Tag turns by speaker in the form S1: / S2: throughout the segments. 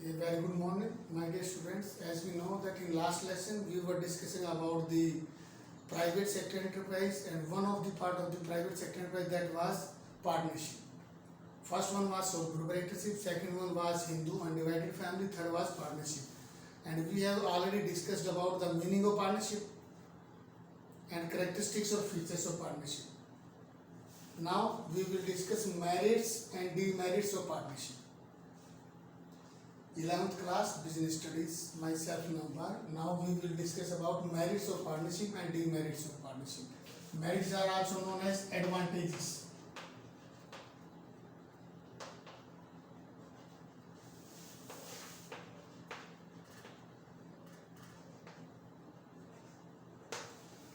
S1: A very good morning, my dear students. As we know that in last lesson we were discussing about the private sector enterprise, and one of the part of the private sector enterprise that was partnership. First one was sole proprietorship, second one was Hindu undivided family, third was partnership. And we have already discussed about the meaning of partnership and characteristics or features of partnership. Now we will discuss merits and demerits of partnership. 11th class business studies, myself Nambar. Now we will discuss about merits of partnership and demerits of partnership. Merits are also known as advantages.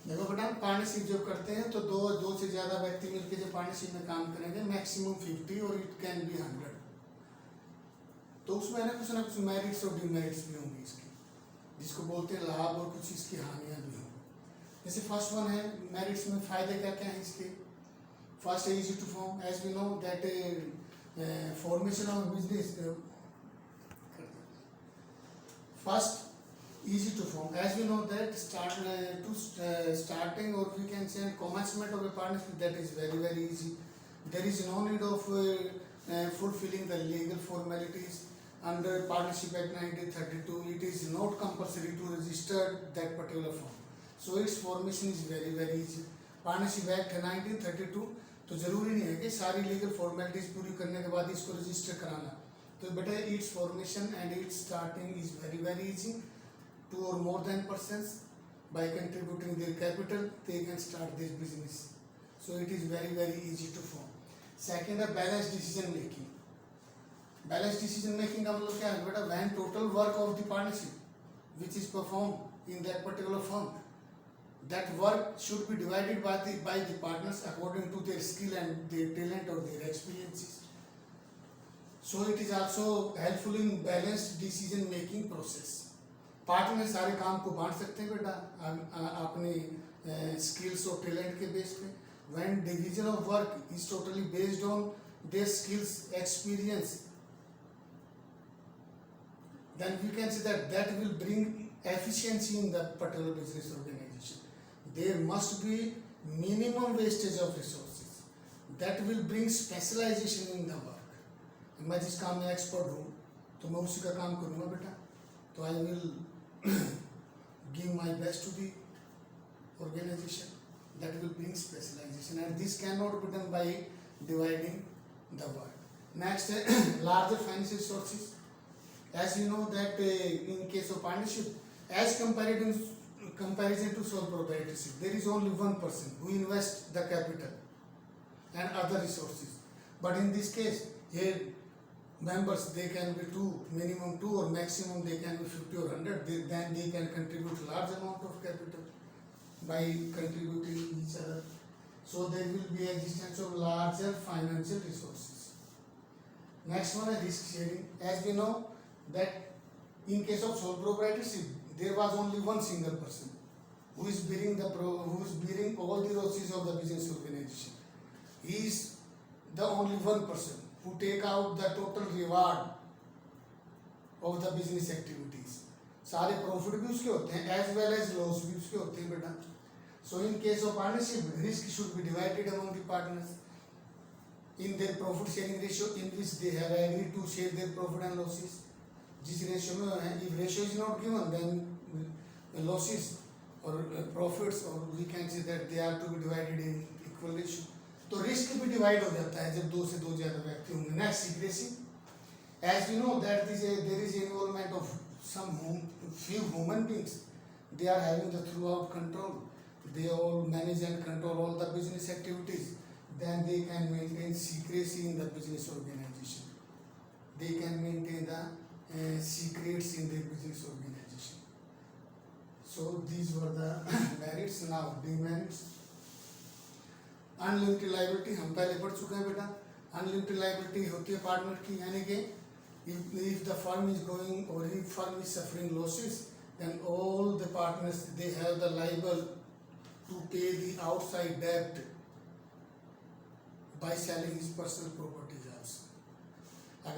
S1: देखो बेटा, partnership जब करते हैं तो दो से ज़्यादा व्यक्ति मिलकर जब पार्टनरशिप में काम करेंगे, मैक्सिमम 50 और इट कैन बी 100, तो उसमें ना कुछ मेरिट्स और डिमेरिट्स भी होंगे इसके, जिसको बोलते हैं लाभ, और कुछ इसकी हानियाँ भी होंगी। जैसे फर्स्ट वन है मेरिट्स में फ़ायदे क्या क्या हैं इसके। फर्स्ट है easy to form, as we know that formation of business. First easy to form, as we know that starting or we can say commencement of a partnership, that is very easy. There is no need of fulfilling the legal formalities under Partnership Act 1932. It is not compulsory to register that particular form, so its formation is very easy. Partnership Act 1932 तो जरूरी नहीं है कि सारी legal formalities पूरी करने के बाद इसको रजिस्टर कराना, तो बेटा it's formation and it's starting is very easy. Two or more than persons, by contributing their capital, they can start this business. So it is very easy to form. Second, a balanced decision making. Balanced decision making का मतलब क्या है बेटा? When total work of the partnership which is performed in that particular firm, that work should be divided by the partners according to their skill and their talent or their experiences. So it is also helpful in balanced decision making process. Partner सारे काम को बांट सकते हैं बेटा अपने skills और talent के बेस पे. When division of work is totally based on their skills experience, then we can say that will bring efficiency in the particular business organization. There must be minimum wastage of resources. That will bring specialization in the work. मैं जिस काम में expert हूँ तो मैं उसी का काम करूँगा बेटा, तो I will give my best to the organization. That will bring specialization, and this cannot be done by dividing the work. Next, larger financial sources. As you know that in case of partnership, as comparison to sole proprietorship, there is only one person who invests the capital and other resources. But in this case, here members, they can be minimum two or maximum they can be 50 or 100. Then they can contribute large amount of capital by contributing each other. So there will be existence of larger financial resources. Next one is risk sharing. As we know that in case of sole proprietorship, there was only one single person who is bearing all the losses of the business organization. He is the only one person who take out the total reward of the business activities. सारे profit भी उसके होते हैं as well as loss भी उसके होते हैं बेटा. So in case of partnership, risk should be divided among the partners in their profit sharing ratio, in which they have agreed to share their profit and losses. जिस ratio में है, if ratio is not given, then losses or profits, or we can say that they are to be divided in equal ratio. तो risk भी divide हो जाता है जब दो से दो ज्यादा व्यक्ति होंगे. Next secrecy. As you know that there is involvement of some few human beings. They are having the throughout control. They all manage and control all the business activities. Then they can maintain secrecy in the business organization. They can maintain the secrets in their business organization. So these were the merits. Now demerits. Unlimited liability हम पहले पढ़ चुके हैं बेटा. Unlimited liability होती है partner की, यानी कि if the firm is going or if firm is suffering losses, then all the partners they have the liable to pay the outside debt by selling his personal properties also.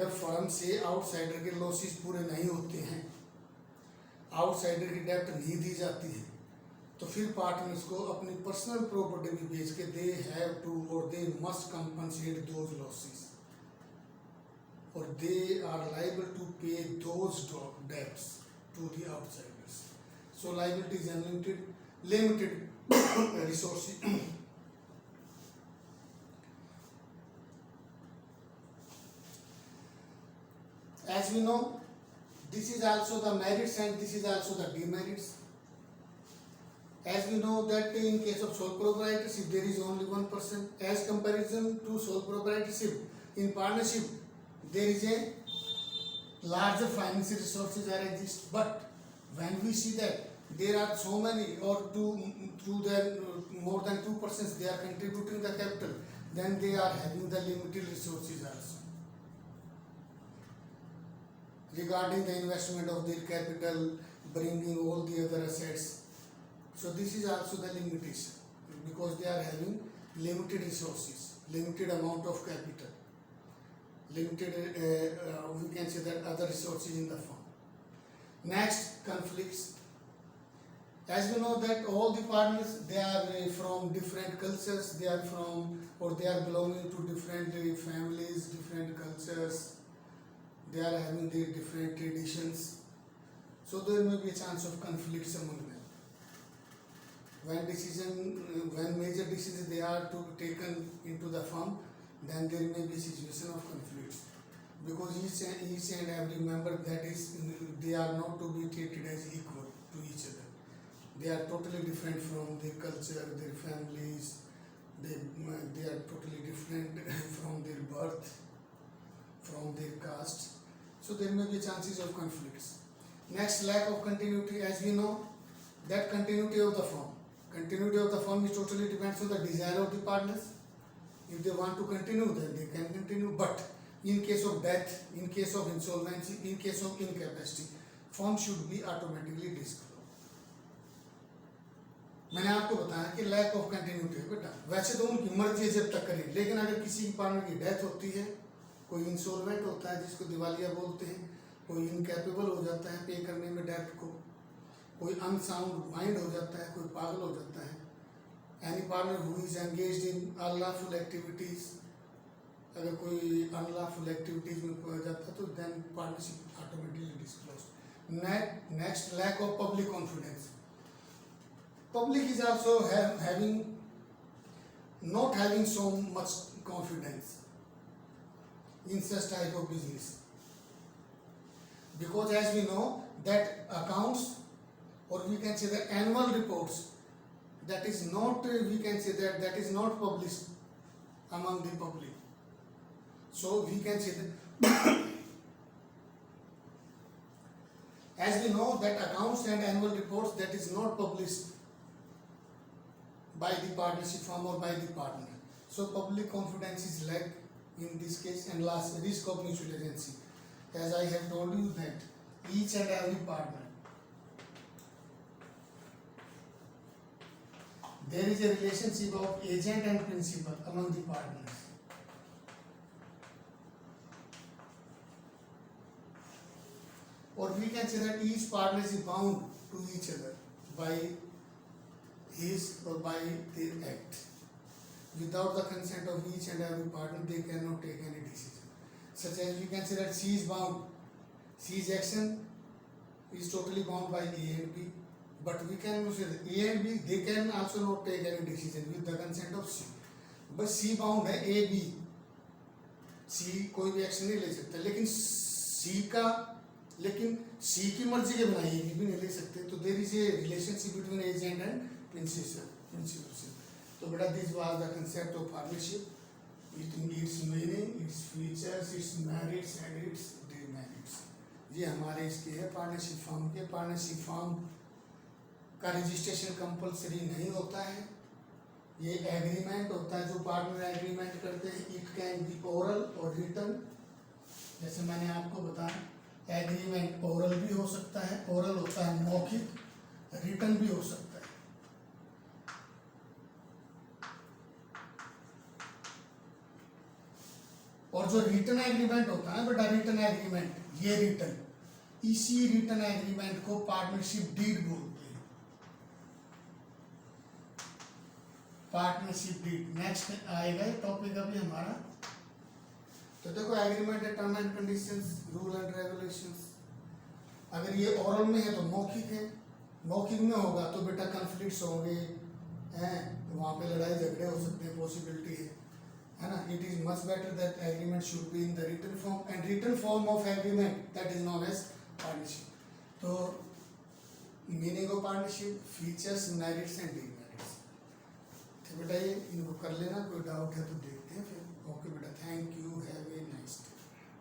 S1: अगर firm से outsider के losses पूरे नहीं होते हैं, outsider की डेप्ट नहीं दी जाती है, तो फिर पार्टनर्स को अपनी पर्सनल प्रॉपर्टी भी बेच के दे हैव टू और they must compensate those losses और they are liable to pay those debts to the outsiders. So liability is unlimited, limited resources. As we know, this is also the merits and this is also the demerits. As we know that in case of sole proprietorship, there is only one person. As comparison to sole proprietorship, in partnership, there is a larger financial resources are exist. But when we see that there are so many or through their more than 2 persons, they are contributing the capital, then they are having the limited resources also. Regarding the investment of their capital, bringing all the other assets. So this is also the limitation because they are having limited resources, limited amount of capital, limited, we can say that other resources in the firm. Next, conflicts. As we know that all the partners, they are from different cultures, they are from or they are belonging to different families, different cultures. They are having their different traditions, so there may be a chance of conflicts among them. When major decisions they are to be taken into the firm, then there may be a situation of conflicts because each and every member, that is, they are not to be treated as equal to each other. They are totally different from their culture, their families. They are totally different from their birth, from their caste. So there may be chances of conflicts. Next, lack of continuity. As we know that continuity of the firm is totally depends on the desire of the partners. If they want to continue, then they can continue. But in case of death, in case of insolvency, in case of incapacity, firm should be automatically dissolved. मैंने आपको बताया कि lack of continuity है बेटा. वैसे तो उनकी मर्जी है जब तक करें, लेकिन अगर किसी की पार्टनर की डेथ होती है, कोई इंसॉल्वेंट होता है जिसको दिवालिया बोलते हैं, कोई इनकैपेबल हो जाता है पे करने में डेट को, कोई अनसाउंड माइंड हो जाता है, कोई पागल हो जाता है. Any partner who is engaged in unlawful activities, अगर कोई अनलॉफुल एक्टिविटीज में पड़ जाता है तो then partnership automatically disclose. Next, lack of public confidence. Public is also not having so much confidence in such type of business, because as we know that accounts or we can say the annual reports, that is not, we can say that is not published among the public. So we can say that as we know that accounts and annual reports, that is not published by the partnership firm or by the partner. So public confidence is lack in this case. And last, risk of mutual agency. As I have told you that each and every partner, there is a relationship of agent and principal among the partners. Or we can say that each partner is bound to each other by his or by their act. Without the consent of each and every partner, they cannot take any decision. Such as we can say that C is bound, C's action is totally bound by A and B. But we can say that A and B, they can also not take any decision with the consent of C. But C bound है A B, C कोई भी action नहीं ले सकता, लेकिन C की मर्जी के बिना A भी नहीं ले सकते. तो there is a relationship between agent and principal. So बेटा, this was the concept of partnership. Its meaning, its features, its merits and its demerits. ये हमारे इसके है पार्टनरशिप फर्म के. पार्टनरशिप फर्म का रजिस्ट्रेशन कंपलसरी नहीं होता है, ये एग्रीमेंट होता है जो पार्टनर एग्रीमेंट करते हैं. इट कैन बी ओरल और रिटन. जैसे मैंने आपको बताया, एग्रीमेंट ओरल भी हो सकता है, ओरल होता है मौखिक, रिटन भी हो सकता है. और जो रिटन एग्रीमेंट होता है बेटा, रिटन एग्रीमेंट, ये रिटन, इसी रिटन एग्रीमेंट को पार्टनरशिप डीड बोलते हैं, पार्टनरशिप डीड। नेक्स्ट आएगा ये टॉपिक अभी हमारा। तो देखो एग्रीमेंट है, term and conditions, rule and regulations. अगर ये ओरल में है तो मौखिक है, मौखिक में होगा तो बेटा कॉन्फ्लिक्ट्स होंगे हैं, वहाँ पे लड़ाई झगड़े हो सकते हैं, पॉसिबिलिटी है ना। It is much better that agreement should be in the written form, and written form of agreement that is known as partnership. तो meaning of partnership, features, merits and demerits. तो बेटा ये इनको कर लेना, कोई डाउट है तो देखते हैं फिर। ओके बेटा, thank you, have a nice day.